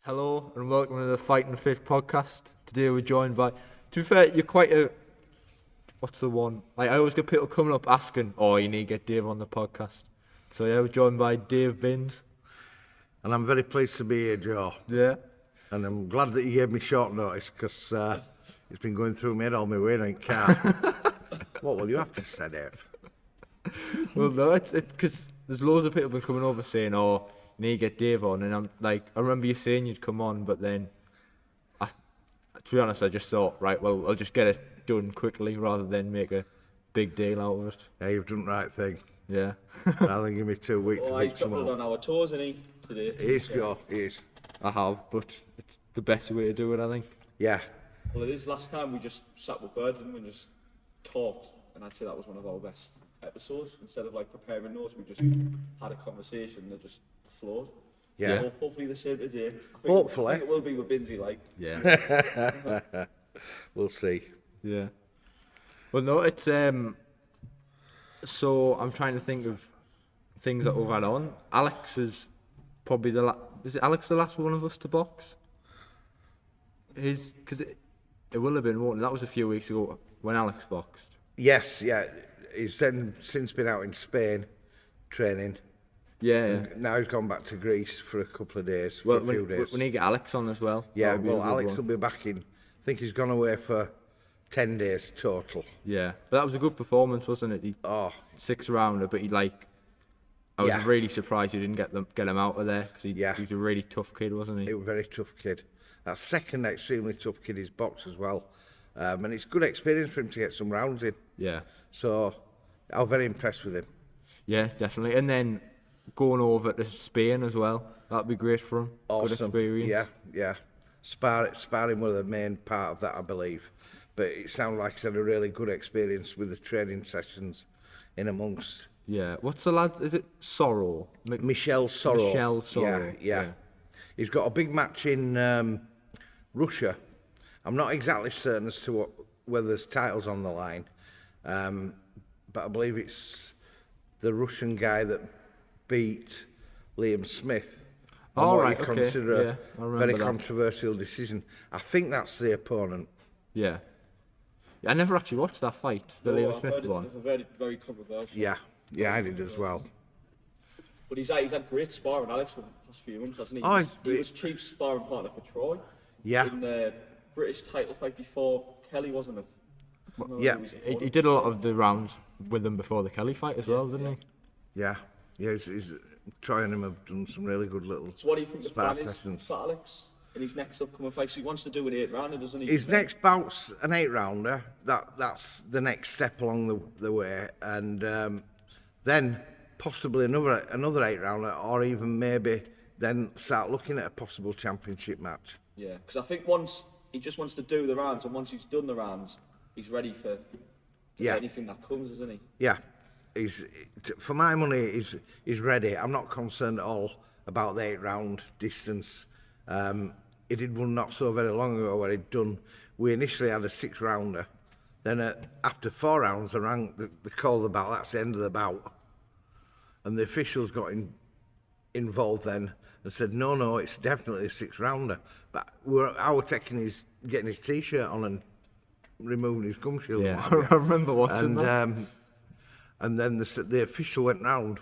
Hello and welcome to the Fighting Fit podcast. Today we're joined by, to be fair, you're quite a, what's the one? Like I always get people coming up asking, oh, you need to get Dave on the podcast. So yeah, we're joined by Dave Binns. And I'm very pleased to be here, Joe. Yeah. And I'm glad that you gave me short notice because it's been going through my head all my way in car. What will you have to say, Dave? Well, no, it's because there's loads of people been coming over saying, oh, you need to get Dave on, and I'm like, I remember you saying you'd come on, but then, to be honest, I just thought, right, well, I'll just get it done quickly rather than make a big deal out of it. Yeah, you've done the right thing. Yeah. Rather than give me 2 weeks Oh, to he's do some dropping it more. on our toes, isn't he, today? He is, Joe, he is. I have, but it's the best way to do it, I think. Yeah, Well, it is. Last time we just sat with Bird and we just talked, and I'd say that was one of our best episodes. Instead of like preparing notes, we just had a conversation that just flowed. yeah. So hopefully the same today. Hopefully. I think it will be with Binsey, like. Yeah. We'll see. Yeah. Well, no, it's so I'm trying to think of things that we've had on. Alex is probably is it Alex the last one of us to box? Because it will have been, won't it? That was a few weeks ago when Alex boxed. Yes, yeah. He's then since been out in Spain training. Yeah. Yeah. Now he's gone back to Greece for a couple of days, Well, for a few days. we need to get Alex on as well. Yeah, That'll be a well, good Alex one. will be back in. I think he's gone away for 10 days total. Yeah, but that was a good performance, wasn't it? He Oh, 6-rounder, but I was Yeah. really surprised you didn't get him out of there because Yeah. he was a really tough kid, wasn't he? he was a very tough kid. That second extremely tough kid is box as well. And it's good experience for him to get some rounds in. Yeah. So I was very impressed with him. Yeah, definitely. And then going over to Spain as well. That'd be great for him. Awesome. Good experience. Yeah, yeah. Sparring was the main part of that, I believe. But it sounded like he's had a really good experience with the training sessions in amongst. Yeah. What's the lad? Is it Sorrow? Michel Sorrow. Michel Sorrow. Yeah, yeah. He's got a big match in Russia. I'm not exactly certain as to whether there's titles on the line. But I believe it's the Russian guy that beat Liam Smith. On Oh, what right, you okay. consider Yeah, I a remember very that. controversial decision. I think that's the opponent. Yeah. I never actually watched that fight, the No, Liam I've Smith heard one. It, very, very controversial. Yeah, yeah, I did as well. But he's had great sparring, Alex, over the past few months, hasn't he? Oh, He was chief sparring partner for Troy. Yeah, In the British title fight before Kelly, wasn't it? I can't remember Yeah. who his He opponent did a lot of the rounds with him before the Kelly fight as well, didn't he? yeah. He's Troy and him have done some really good little So what do you think the spar plan is sessions. for Alex in his next upcoming fight? So he wants to do an 8-rounder, doesn't he? His next bout's an 8-rounder. That's the next step along the way, and then possibly another 8-rounder, or even maybe then start looking at a possible championship match. Yeah, because I think once he just wants to do the rounds, and once he's done the rounds, he's ready for Yeah. anything that comes, isn't he? Yeah, for my money, he's ready. I'm not concerned at all about the 8-round distance. He did one not so very long ago where he'd done. We initially had a 6-rounder, then after 4 rounds, they called the bout. That's the end of the bout, and the officials got involved then and said, no, it's definitely a 6-rounder. But I was getting his t-shirt on and removing his gum shield. Yeah, I remember watching that. And then the official went round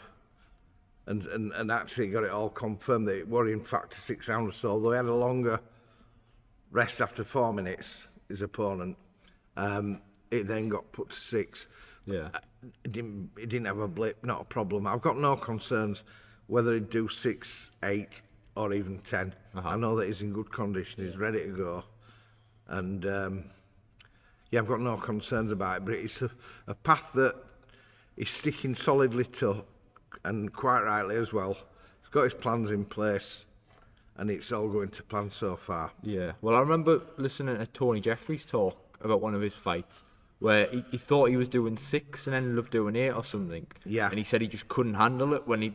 and actually got it all confirmed that it were in fact a 6-rounder. So although he had a longer rest after 4 minutes, his opponent, it then got put to 6. Yeah. It didn't have a blip, not a problem. I've got no concerns whether he'd do 6, 8 or even 10. I know that he's in good condition, he's ready to go. And yeah, I've got no concerns about it, but it's a path that he's sticking solidly to, and quite rightly as well. He's got his plans in place, and it's all going to plan so far. Yeah. Well, I remember listening to Tony Jeffries talk about one of his fights where he thought he was doing 6 and ended up doing 8 or something. Yeah. And he said he just couldn't handle it when he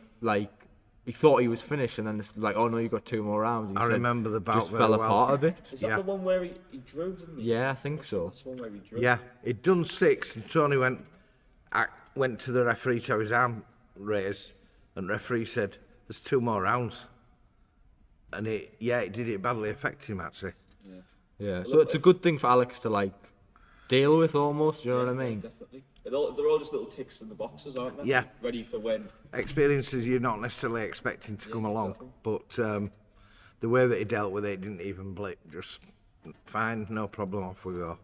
thought he was finished, and then it's like, oh no, you got 2 more rounds. And he I said remember the bout just very fell well. apart a bit. Is that Yeah. the one where he drew, didn't he? Yeah, I think so. That's the one where he drew. Yeah, he'd done 6, and Tony went to the referee to have his arm raised, and the referee said, "There's 2 more rounds." and it did it badly affect him actually. Yeah, so it's a good thing for Alex to like deal with almost. You know what I Yeah, mean? definitely. They're all just little ticks in the boxes, aren't they? Yeah. Ready for when. Experiences you're not necessarily expecting to come along, exactly. but the way that he dealt with it didn't even blip. Just fine, no problem, off we go.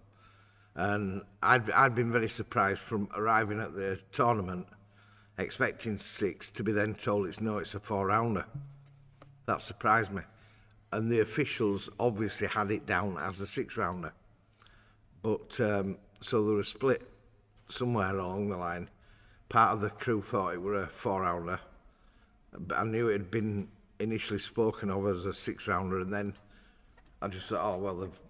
And I'd been very surprised from arriving at the tournament, expecting 6, to be then told it's a 4-rounder. That surprised me. And the officials obviously had it down as a 6-rounder. But so there was a split somewhere along the line. Part of the crew thought it were a 4-rounder, but I knew it had been initially spoken of as a 6-rounder, and then I just thought, oh well, they've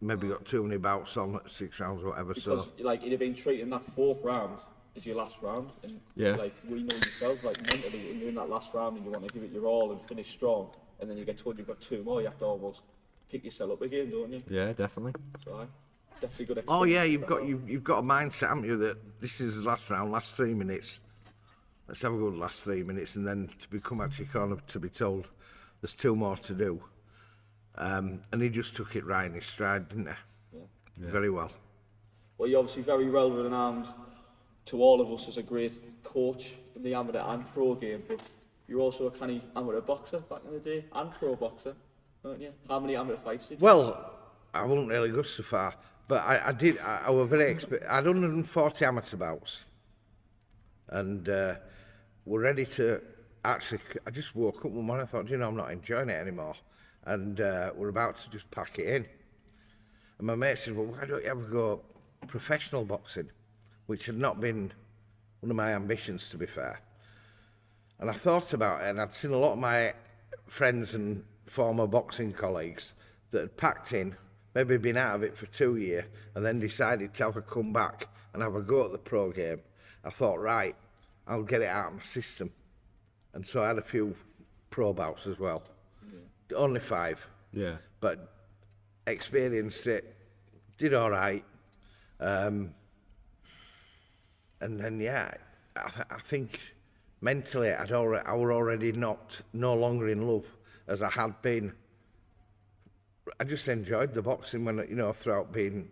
maybe got too many bouts on at 6 rounds or whatever. Because So like you'd have been treating that 4th round as your last round, and like we know yourself, like mentally when you're in that last round and you want to give it your all and finish strong, and then you get told you've got 2 more, you have to almost pick yourself up again, don't you? Yeah, definitely. So definitely good. oh yeah, you've got a mindset, haven't you, that this is the last round, last 3 minutes. Let's have a good last 3 minutes, and then to become at your corner to be told there's 2 more to do. And he just took it right in his stride, didn't he? Yeah. Very well. Well, you're obviously very well renowned to all of us as a great coach in the amateur and pro game, but you're also a canny amateur boxer back in the day and pro boxer, aren't you? How many amateur fights did you? Well, I wouldn't really go so far, but I did. I was very I had 140 amateur bouts, and we're ready to actually. I just woke up one morning. I thought, I'm not enjoying it anymore, and we're about to just pack it in. And my mate said, well, why don't you ever go professional boxing, which had not been one of my ambitions, to be fair. And I thought about it, and I'd seen a lot of my friends and former boxing colleagues that had packed in, maybe been out of it for 2 years, and then decided to have a come back and have a go at the pro game. I thought, right, I'll get it out of my system. And so I had a few pro bouts as well. Yeah. Only 5. Yeah. But experienced it, did all right. And then, I think mentally I were already no longer in love as I had been. I just enjoyed the boxing when, throughout being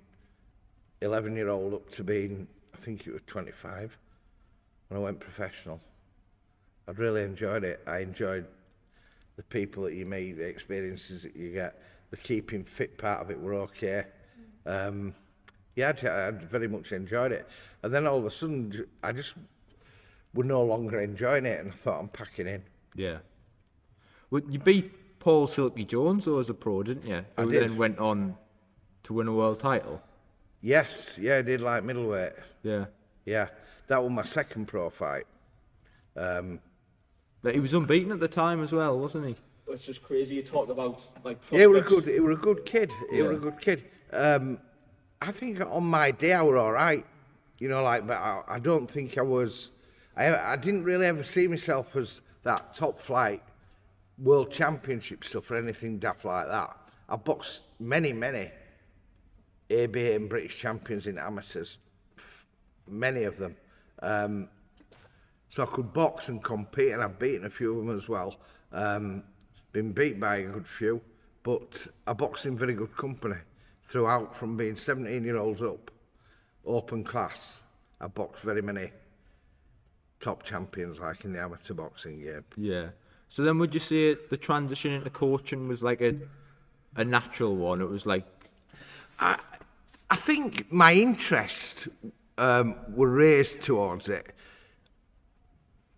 11-year-old up to being, I think it was 25, when I went professional. I'd really enjoyed it. I enjoyed the people that you meet, the experiences that you get, the keeping fit part of it were okay. I very much enjoyed it. And then all of a sudden, I just were no longer enjoying it, and I thought, I'm packing in. Yeah. Well, you beat Paul Silky Jones, though, as a pro, didn't you? I Who did. then went on to win a world title. Yes, I did like middleweight. Yeah. Yeah, that was my second pro fight. But he was unbeaten at the time as well, wasn't he? It's just crazy. You talk about like prospects. Yeah, he were a good kid. He were a good kid. I think on my day I were all right. But I don't think I was. I didn't really ever see myself as that top flight world championship stuff or anything daft like that. I boxed many ABA and British champions in amateurs, many of them. So I could box and compete, and I've beaten a few of them as well. Been beat by a good few, but I boxed in very good company throughout, from being 17-year-olds up, open class. I boxed very many top champions, like in the amateur boxing game. Yeah. So then would you say the transition into coaching was like a natural one? It was like... I think my interest were raised towards it.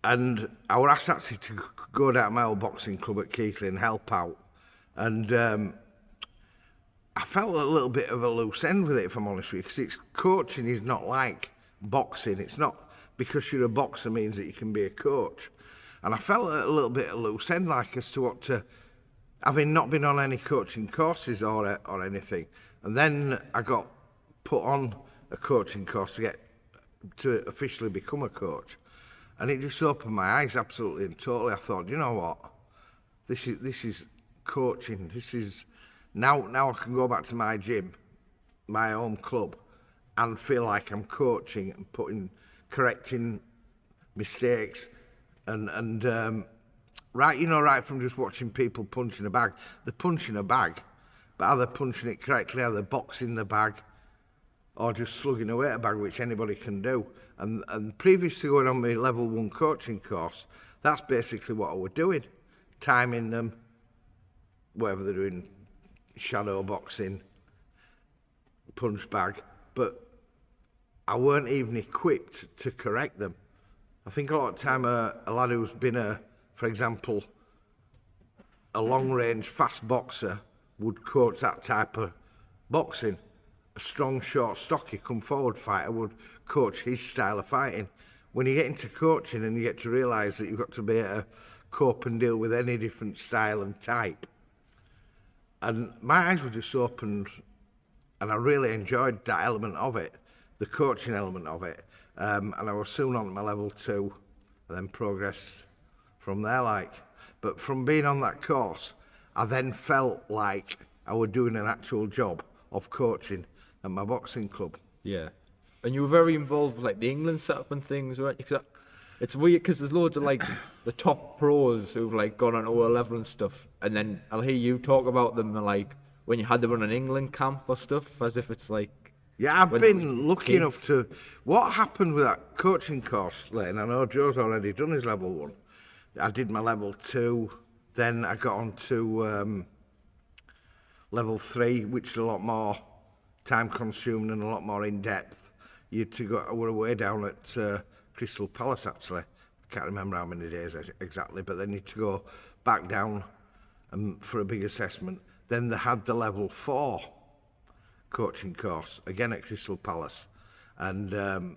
And I was asked actually to go down to my old boxing club at Keighley and help out. And I felt a little bit of a loose end with it, if I'm honest with you, because coaching is not like boxing. It's not because you're a boxer means that you can be a coach. And I felt a little bit of loose end, like, as to what to, having not been on any coaching courses or anything. And then I got put on a coaching course to officially become a coach. And it just opened my eyes absolutely and totally. I thought, you know what? This is coaching. This is now I can go back to my gym, my home club, and feel like I'm coaching and correcting mistakes and right, you know, right from just watching people punch in a bag. They're punching a bag, but are they punching it correctly? Are they boxing the bag, or just slugging away at a bag, which anybody can do? And previous to going on my level 1 coaching course, that's basically what I was doing, timing them, whatever they're doing, shadow boxing, punch bag, but I weren't even equipped to correct them. I think a lot of time a lad who's been for example, a long-range fast boxer would coach that type of boxing. A strong, short, stocky, come-forward fighter would coach his style of fighting. When you get into coaching and you get to realise that you've got to be able to cope and deal with any different style and type, and my eyes were just opened, and I really enjoyed that element of it, the coaching element of it, and I was soon on my level 2, and then progressed from there, like. But from being on that course, I then felt like I was doing an actual job of coaching at my boxing club. Yeah. And you were very involved with like the England setup and things, weren't you? 'Cause it's weird because there's loads of like the top pros who've like gone on to O level and stuff, and then I'll hear you talk about them like when you had them on an England camp or stuff, as if it's like. Yeah, I've been lucky enough to. What happened with that coaching course, Lane? I know Joe's already done his level 1. I did my level 2, then I got on to level 3, which is a lot more time consuming and a lot more in depth. You had to go. I were away down at Crystal Palace actually. I can't remember how many days exactly, but then you had to go back down for a big assessment. Then they had the level 4 coaching course again at Crystal Palace, and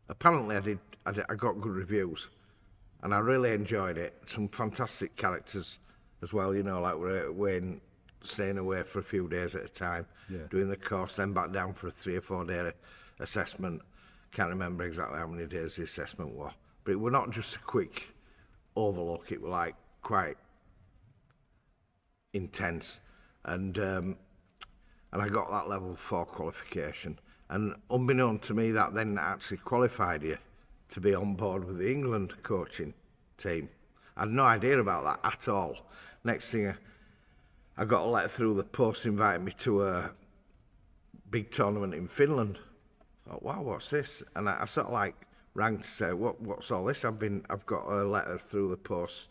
apparently I got good reviews, and I really enjoyed it. Some fantastic characters as well, you know, like we're staying away for a few days at a time, doing the course, then back down for a 3 or 4 day assessment. Can't remember exactly how many days the assessment was, but it was not just a quick overlook, it was like quite intense, and I got that level 4 qualification, and unbeknown to me that then actually qualified you to be on board with the England coaching team. I had no idea about that at all. Next thing I got a letter through the post inviting me to a big tournament in Finland. I thought, wow, what's this? And I sort of like rang to say, what's all this? I've got a letter through the post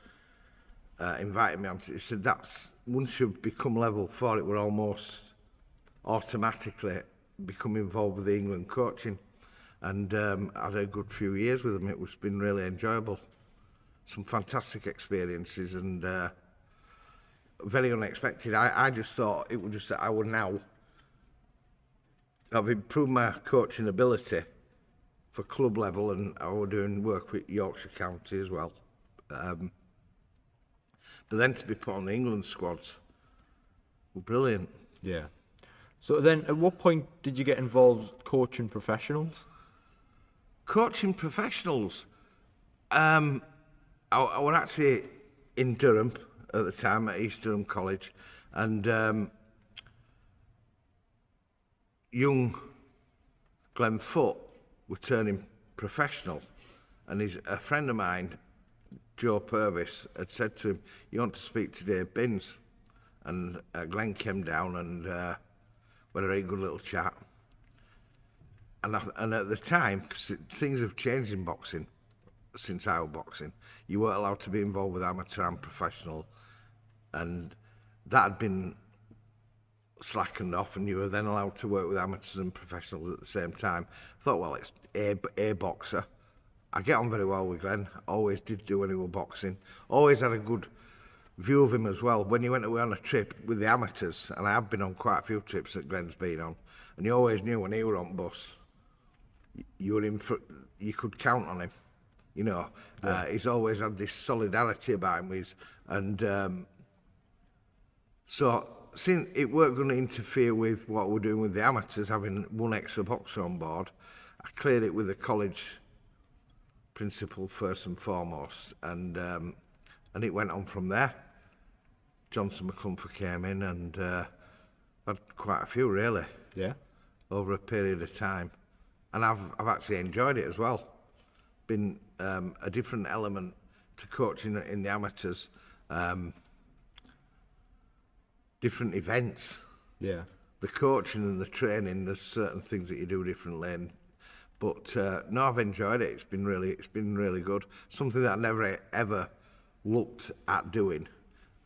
inviting me on. He said, that's once you've become level 4, it were almost automatically become involved with the England coaching, and I had a good few years with them. It was been really enjoyable, some fantastic experiences, and very unexpected. I just thought it was just that I would now I've improved my coaching ability for club level, and I was doing work with Yorkshire County as well, but then to be put on the England squads was brilliant. Yeah. So then, at what point did you get involved coaching professionals? Coaching professionals? I was actually in Durham at the time, at East Durham College, and young Glenn Foot was turning professional, and a friend of mine, Joe Purvis, had said to him, "You want to speak to Dave Binns?" And Glenn came down and we had a very good little chat. And at the time, because things have changed in boxing since I was boxing, you weren't allowed to be involved with amateur and professional, and that had been slackened off, and you were then allowed to work with amateurs and professionals at the same time. I thought, well, it's a boxer. I get on very well with Glenn, always did do when he was boxing, always had a good view of him as well. When he went away on a trip with the amateurs, and I have been on quite a few trips that Glenn's been on, and you always knew when he were on bus, you were in for, you could count on him, you know. Yeah. He's always had this solidarity about him, and so since it weren't going to interfere with what we're doing with the amateurs, having one extra boxer on board, I cleared it with the college principal first and foremost, and it went on from there. Johnson McClumpher came in, and had quite a few really. Yeah. Over a period of time, and I've actually enjoyed it as well. Been a different element to coach in the amateurs, different events. Yeah. The coaching and the training, there's certain things that you do differently. But no, I've enjoyed it. It's been really good. Something that I never ever looked at doing,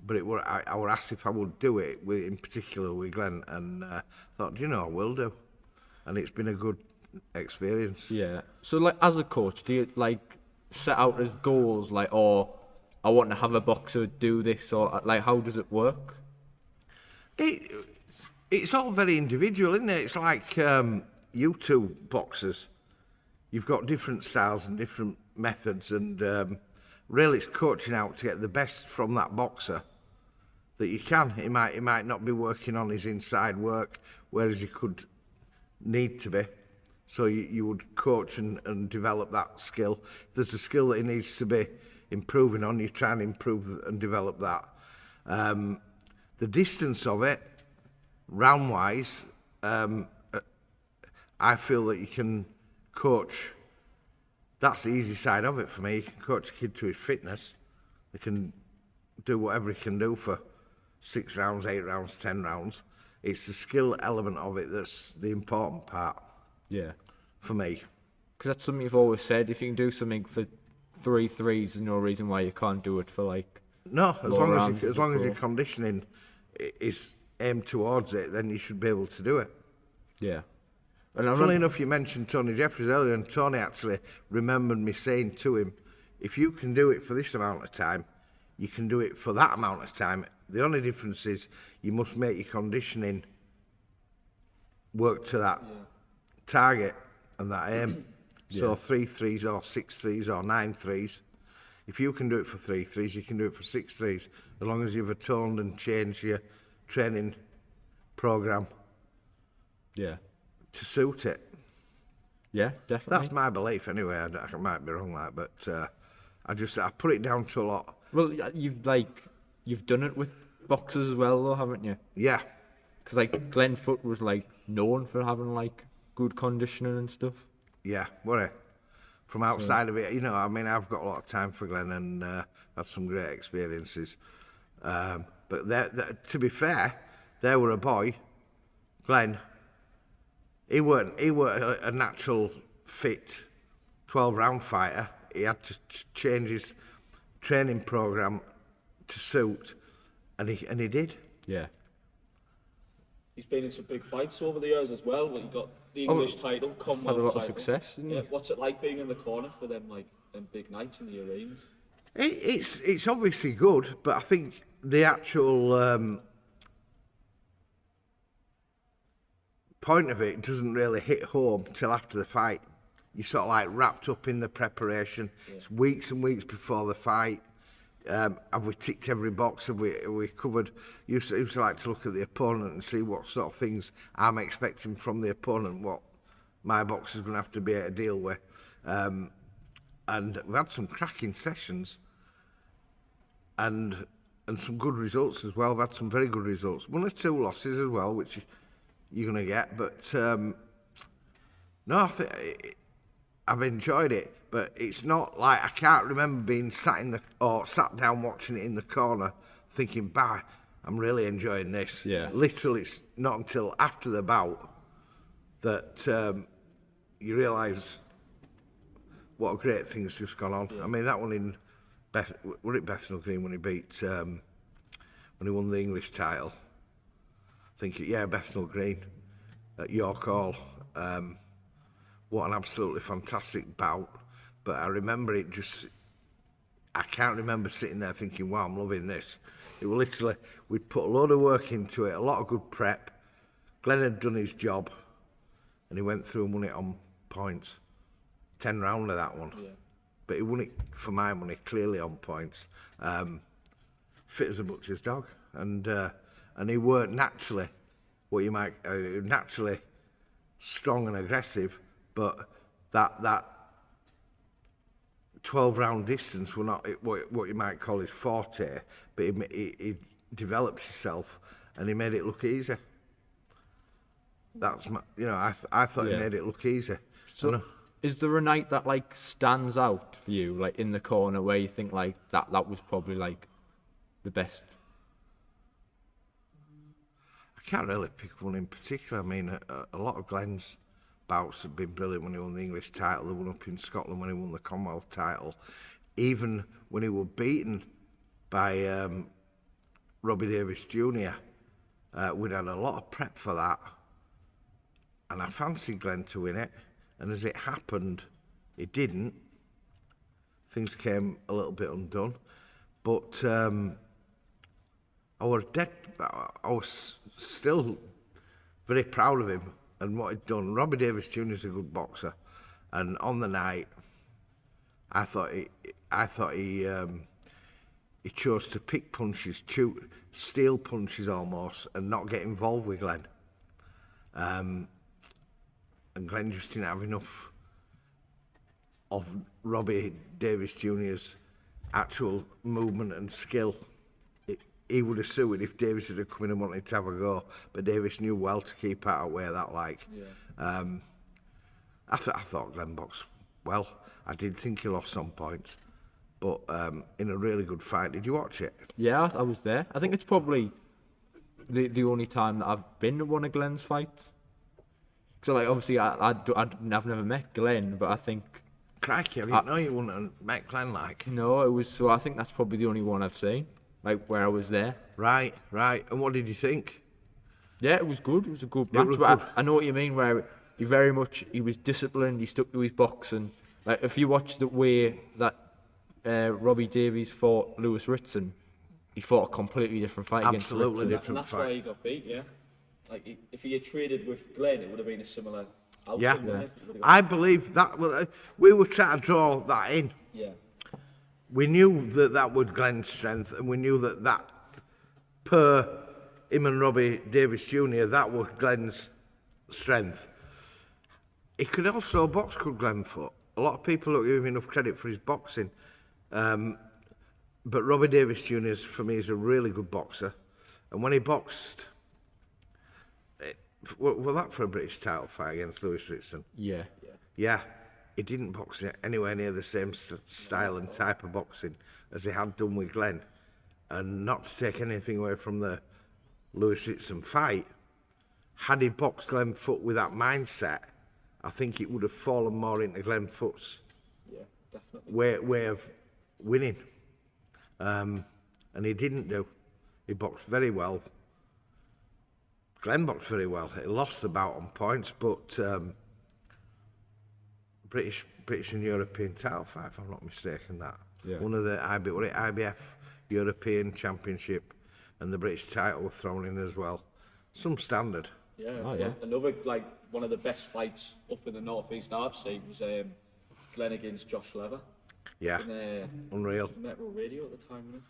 but I were asked if I would do it, in particular with Glenn, and thought, you know, I will do, and it's been a good experience. Yeah. So, like, as a coach, do you, like, set out as goals, like, or I want to have a boxer do this, or, like, how does it work? It's all very individual, isn't it? It's like you two boxers. You've got different styles and different methods, and really it's coaching out to get the best from that boxer that you can. He might not be working on his inside work, whereas he could need to be. So you would coach and develop that skill. If there's a skill that he needs to be improving on, you try and improve and develop that. The distance of it, round-wise, I feel that you can coach. That's the easy side of it for me. You can coach a kid to his fitness. They can do whatever he can do for 6 rounds, 8 rounds, 10 rounds. It's the skill element of it that's the important part. Yeah. For me. Because that's something you've always said. If you can do something for 3 threes, there's no reason why you can't do it for, like, no, as long as pro. your conditioning is aimed towards it, then you should be able to do it. Yeah. And Funnily enough, you mentioned Tony Jeffries earlier, and Tony actually remembered me saying to him, if you can do it for this amount of time, you can do it for that amount of time. The only difference is you must make your conditioning work to that target and that aim. So 3 threes or 6 threes or 9 threes. If you can do it for 3 threes, you can do it for 6 threes, as long as you've atoned and changed your training program Yeah. to suit it. Yeah, definitely. That's my belief anyway. I might be wrong, like, but I put it down to a lot. Well, you've done it with boxers as well, though, haven't you? Yeah, Because, like, Glenn Foot was, like, known for having, like, good conditioning and stuff. yeah. From outside of it, you know, I mean, I've got a lot of time for Glenn and had some great experiences. But to be fair, there were a boy, Glenn. He weren't a natural fit 12-round fighter. He had to change his training program to suit, and he did. Yeah. He's been in some big fights over the years as well. He got the English title, Commonwealth Had a lot title. of success, didn't he? Yeah. What's it like being in the corner for them, like, them big nights in the arenas? It's obviously good, but I think the actual point of it doesn't really hit home till after the fight. You're sort of like wrapped up in the preparation. Yeah. It's weeks and weeks before the fight. Have we ticked every box? Have we covered? Used to like to look at the opponent and see what sort of things I'm expecting from the opponent, what my boxer's going to have to be able to deal with. And we've had some cracking sessions and some good results as well. We've had some very good results. 1 or 2 losses as well, which you're going to get. But no, I think I've enjoyed it. But it's not like I can't remember being sat down watching it in the corner, thinking, "Bah, I'm really enjoying this." Yeah. Literally, it's not until after the bout that you realise what a great thing's just gone on. Yeah. I mean, that one in Bethnal Green when he beat when he won the English title. I think Bethnal Green at York Hall. What an absolutely fantastic bout. But I remember I can't remember sitting there thinking, wow, I'm loving this. It was literally, we'd put a load of work into it, a lot of good prep. Glenn had done his job, and he went through and won it on points. 10 round of that one. Yeah. But he won it, for my money, clearly on points. Fit as a butcher's dog. And he weren't naturally what you might, naturally strong and aggressive, but that 12-round distance were not what you might call his forte, but he developed himself and he made it look easy. That's my, I thought he made it look easy. So Is there a night that like stands out for you, like in the corner, where you think like that was probably like the best? I can't really pick one in particular. I mean, a lot of Glenn's bouts have been brilliant when he won the English title. They won up in Scotland when he won the Commonwealth title. Even when he was beaten by Robbie Davis Jr., we'd had a lot of prep for that. And I fancied Glenn to win it. And as it happened, it didn't. Things came a little bit undone. But I was still very proud of him and what he'd done. Robbie Davis Jr. is a good boxer, and on the night, I thought he chose to pick punches, steal punches almost, and not get involved with Glenn. And Glenn just didn't have enough of Robbie Davis Jr.'s actual movement and skill. He would have sued if Davis had come in and wanted to have a go, but Davis knew well to keep out of where that like. Yeah. I thought Glenn boxed well. I did think he lost some points, but in a really good fight. Did you watch it? Yeah, I was there. I think it's probably the only time that I've been to one of Glenn's fights. So like obviously I've never met Glenn, but I think. Crikey, I didn't know you wouldn't have met Glenn like. No, it was so. I think that's probably the only one I've seen. Like where I was there. Right. And what did you think? Yeah, it was good. It was a good match. But I know what you mean. Where he was disciplined. He stuck to his boxing. Like if you watch the way that Robbie Davies fought Lewis Ritson, he fought a completely different fight. Absolutely against Ritson. And that's why he got beat. Yeah. Like if he had traded with Glenn, it would have been a similar outcome. Yeah. I believe that. Well, we were trying to draw that in. Yeah. We knew that was Glenn's strength, and we knew that per him and Robbie Davis Jr., that was Glenn's strength. He could also box, could Glenn Foot. A lot of people don't give him enough credit for his boxing. But Robbie Davis Jr., for me, is a really good boxer. And when he boxed, was that for a British title fight against Lewis Ritson? Yeah. Yeah. He didn't box anywhere near the same style and type of boxing as he had done with Glenn. And not to take anything away from the Lewis Ritson fight, had he boxed Glenn Foot with that mindset, I think it would have fallen more into Glenn Foot's way of winning. And he didn't do. He boxed very well. Glenn boxed very well. He lost the bout on points, but British and European title fight, if I'm not mistaken, that. Yeah. One of the IBF European Championship and the British title were thrown in as well. Some standard. Yeah. Oh, yeah. Another, like, one of the best fights up in the northeast I've seen was Glenn against Josh Lever. Yeah. Unreal. Metro Radio at the time,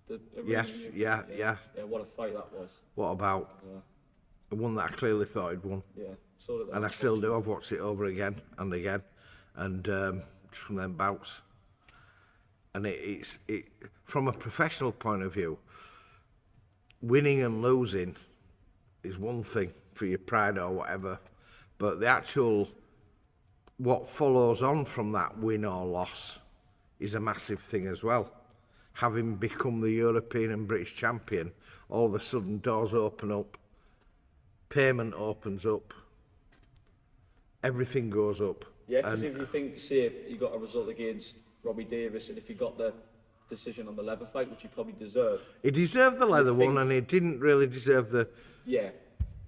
wasn't it? Yes, yeah. Yeah, what a fight that was. What about? Yeah. The one that I clearly thought he'd won. Yeah. So did And I still do. I've watched it over again and again. And just from them bouts. And it's from a professional point of view, winning and losing is one thing for your pride or whatever, but the actual what follows on from that win or loss is a massive thing as well. Having become the European and British champion, all of a sudden doors open up, payment opens up, everything goes up. Yeah, because if you think, say, you got a result against Robbie Davis, and if you got the decision on the leather fight, which you probably deserve. He deserved the leather one, and he didn't really deserve the. Yeah,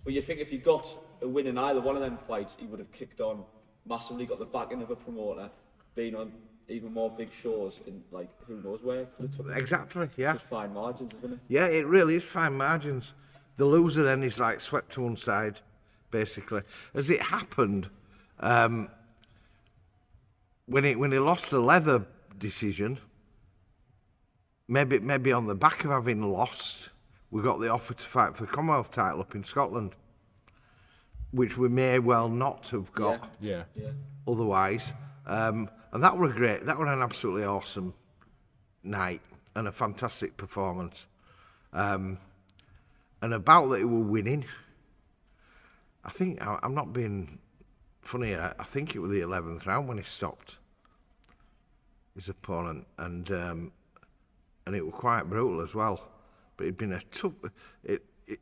but you think if he got a win in either one of them fights, he would have kicked on massively, got the backing of a promoter, been on even more big shows, in like who knows where. Could have took Exactly, yeah. just fine margins, isn't it? Yeah, it really is fine margins. The loser then is like swept to one side, basically. As it happened, when he lost the leather decision, maybe on the back of having lost, we got the offer to fight for the Commonwealth title up in Scotland, which we may well not have got Yeah. otherwise. And that were great. That were an absolutely awesome night and a fantastic performance. And about that he were winning, I think I'm not being funny, I think it was the 11th round when he stopped his opponent, and it was quite brutal as well. But it'd been a tough.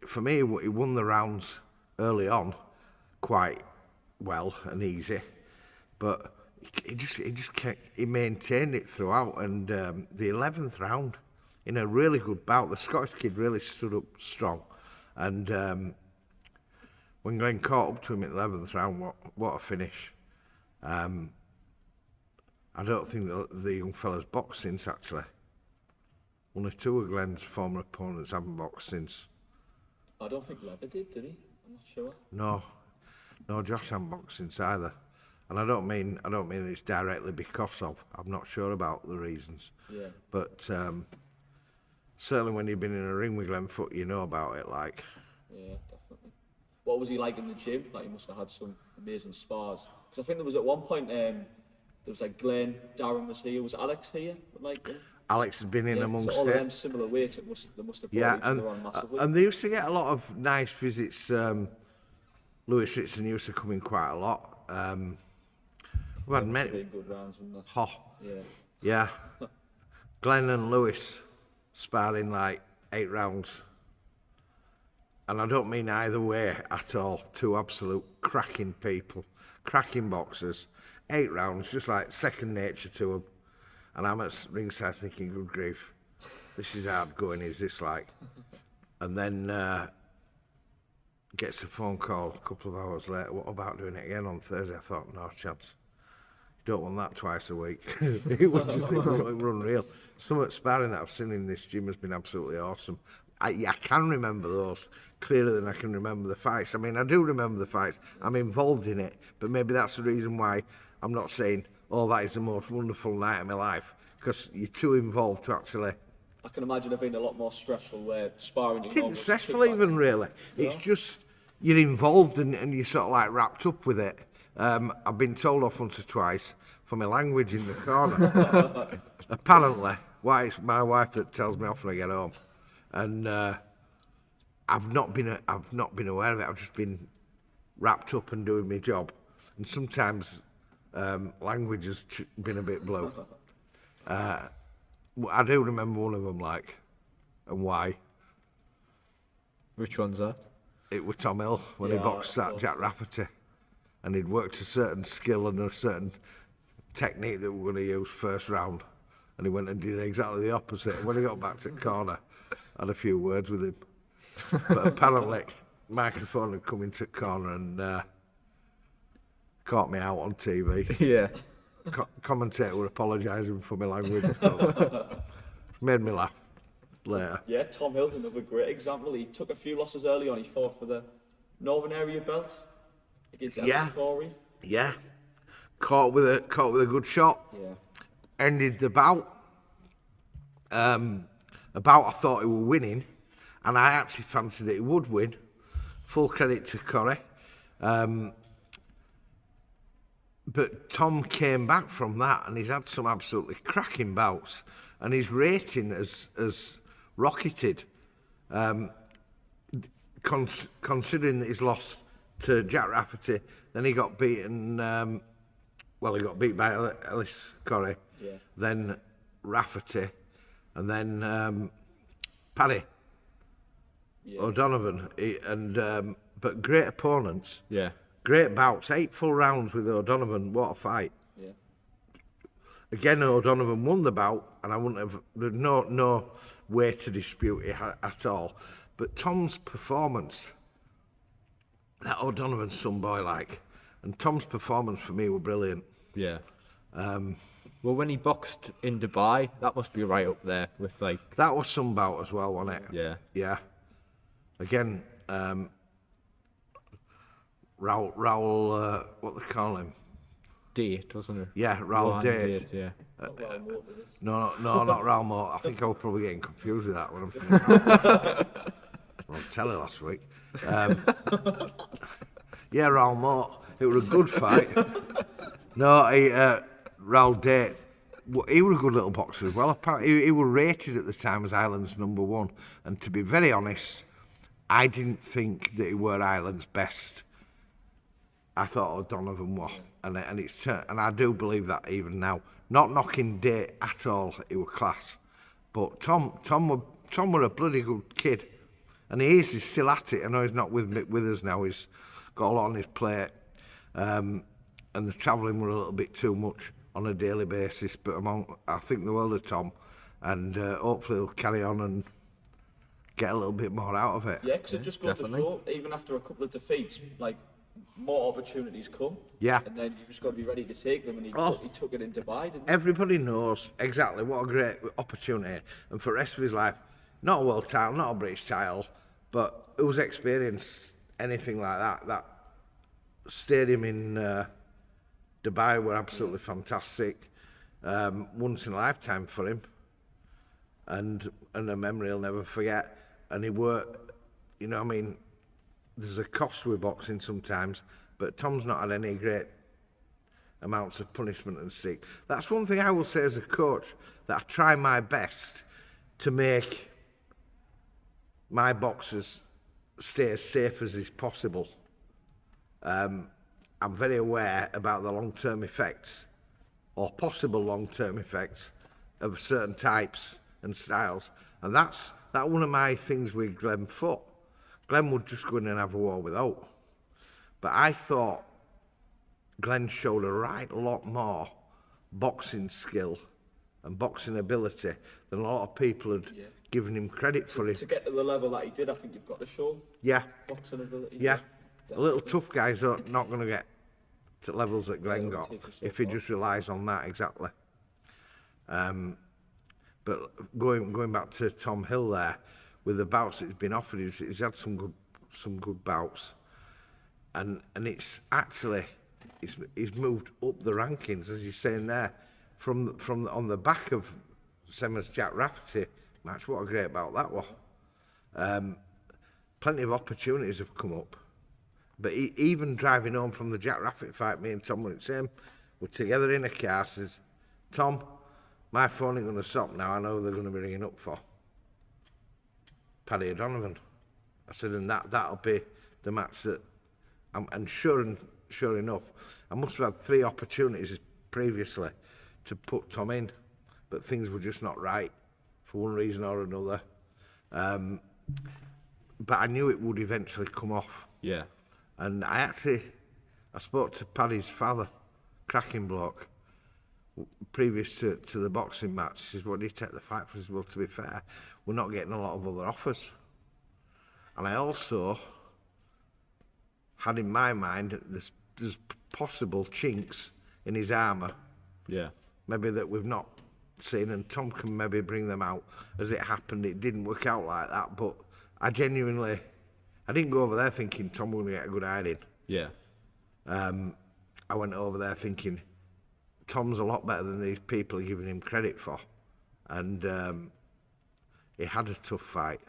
For me, he won the rounds early on quite well and easy, but he maintained it throughout. And the 11th round, in a really good bout, the Scottish kid really stood up strong. And when Glenn caught up to him in the 11th round, what a finish! I don't think the young fella's boxed since, actually. One or two of Glenn's former opponents haven't boxed since. I don't think Lever did he? I'm not sure. No, Josh hasn't boxed since either. And I don't mean it's directly because of. I'm not sure about the reasons. Yeah. But certainly when you've been in a ring with Glenn Foot, you know about it. Like. Yeah, definitely. What was he like in the gym? Like, he must have had some amazing spars. Because I think there was at one point there was like Glenn, Darren was here, was Alex here? Like. Alex had been in amongst so all of them similar weights. They must have brought each other on massively. And they used to get a lot of nice visits. Lewis Ritson used to come in quite a lot. We've had many good rounds, wouldn't they? Oh, yeah. yeah. Glenn and Lewis sparring like 8 rounds. And I don't mean either way at all. Two absolute cracking people, cracking boxers. 8 rounds, just like second nature to them. And I'm at ringside thinking, good grief, this is hard going, is this like? And then gets a phone call a couple of hours later, what about doing it again on Thursday? I thought, no chance. You don't want that twice a week. It was just unreal. Some of the sparring that I've seen in this gym has been absolutely awesome. I can remember those clearer than I can remember the fights. I mean, I do remember the fights. I'm involved in it, but maybe that's the reason why I'm not saying, oh, that is the most wonderful night of my life, because you're too involved to actually. I can imagine it being a lot more stressful where sparring. It isn't stressful even really. It's just you're involved and you're sort of like wrapped up with it. I've been told off once or twice for my language in the corner. Apparently, it's my wife that tells me off when I get home, and I've not been aware of it. I've just been wrapped up and doing my job, and sometimes. Language has been a bit blue. I do remember one of them, like, and why. Which one's that? It was Tom Hill when he boxed that Jack Rafferty, and he'd worked a certain skill and a certain technique that we were going to use first round, and he went and did exactly the opposite. When he got back to the corner, I had a few words with him, but apparently microphone had come into the corner and. Caught me out on TV. Yeah. Commentator were apologising for my language. Made me laugh later. Yeah, Tom Hill's another great example. He took a few losses early on. He fought for the Northern Area belt against Ellis Corey. Yeah. Caught with a good shot. Yeah. Ended the bout. I thought he was winning, and I actually fancied that he would win. Full credit to Corey. But Tom came back from that, and he's had some absolutely cracking bouts, and his rating has rocketed. Considering that he's lost to Jack Rafferty, then he got beaten. He got beat by Ellis Corey, then Rafferty, and then Paddy O'Donovan, but great opponents. Yeah. Great bouts, 8 full rounds with O'Donovan. What a fight! Yeah. Again, O'Donovan won the bout, and I wouldn't have. There's no way to dispute it at all. But Tom's performance, that O'Donovan some boy like, and Tom's performance for me were brilliant. Yeah. Well, when he boxed in Dubai, that must be right up there with like. That was some bout as well, wasn't it? Yeah. Yeah. Again. Raoul, what they call him? Date, wasn't it? Yeah, Raoul Date. Yeah. No, not Raoul Moat. I think I was probably getting confused with that one. I'm thinking, on telly last week. Yeah, Raoul Moat. It was a good fight. No, Raoul Date. He was a good little boxer as well. Apparently, he was rated at the time as Ireland's #1. And to be very honest, I didn't think that he were Ireland's best. I thought O'Donovan was, and it's and I do believe that even now. Not knocking Date at all, he was class, but Tom were a bloody good kid, and he's still at it. I know he's not with us now. He's got a lot on his plate, and the travelling were a little bit too much on a daily basis. But I think the world of Tom, and hopefully he'll carry on and get a little bit more out of it. Yeah, because it just goes to show, even after a couple of defeats, like, more opportunities come. Yeah. And then you've just got to be ready to take them, and he took it in Dubai, didn't he? Everybody knows exactly what a great opportunity, and for the rest of his life, not a world title, not a British title, but who's experienced anything like that? That stadium in Dubai were absolutely fantastic, once in a lifetime for him, and a memory he'll never forget. And he worked, you know what I mean, there's a cost with boxing sometimes, but Tom's not had any great amounts of punishment and stick. That's one thing I will say as a coach, that I try my best to make my boxers stay as safe as is possible. I'm very aware about the long-term effects, or possible long-term effects, of certain types and styles, and that's one of my things with Glenn Foot. Glenn would just go in and have a war without. But I thought Glenn showed a right lot more boxing skill and boxing ability than a lot of people had given him credit for. To get to the level that he did, I think you've got to show boxing ability. Yeah. A little tough guys are not going to get to levels that Glenn got if he just relies on that, exactly. But going back to Tom Hill there, with the bouts that he's been offered, he's had some good bouts, and it's actually he's moved up the rankings, as you're saying there, from on the back of Semmers Jack Rafferty match. What a great bout that was. Plenty of opportunities have come up, but even driving home from the Jack Rafferty fight, me and Tom were the same. We're together in a car. Says, Tom, my phone ain't going to stop now. I know who they're going to be ringing up for. Paddy O'Donovan. I said, and that'll be the match that, and sure enough, I must have had 3 opportunities previously to put Tom in, but things were just not right for one reason or another. But I knew it would eventually come off. Yeah. And I spoke to Paddy's father, cracking bloke, previous to the boxing match. He says, what do you take the fight for? He says, well, to be fair, we're not getting a lot of other offers. And I also had in my mind that there's possible chinks in his armour. Yeah. Maybe that we've not seen, and Tom can maybe bring them out. As it happened, it didn't work out like that, but I didn't go over there thinking Tom was going to get a good hiding. Yeah. I went over there thinking Tom's a lot better than these people are giving him credit for, and he had a tough fight.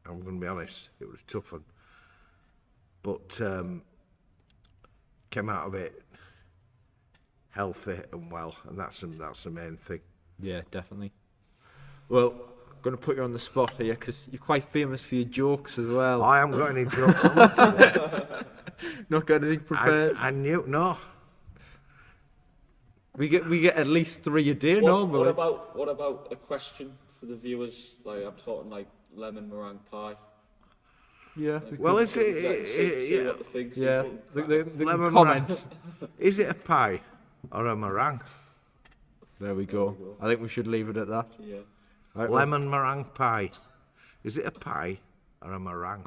I'm going to be honest, it was a tough one, but came out of it healthy and well, and that's the main thing. Yeah, definitely. Well, I'm going to put you on the spot here because you're quite famous for your jokes as well. I haven't got any jokes. Not got anything prepared. I knew no. We get at least 3 a day normally. What about a question for the viewers? Like, I'm talking like lemon meringue pie. Yeah. Well, is See what they think. Yeah. The Lemon comments. Is it a pie or a meringue? There we go. I think we should leave it at that. Yeah. Right, Lemon meringue pie. Is it a pie or a meringue?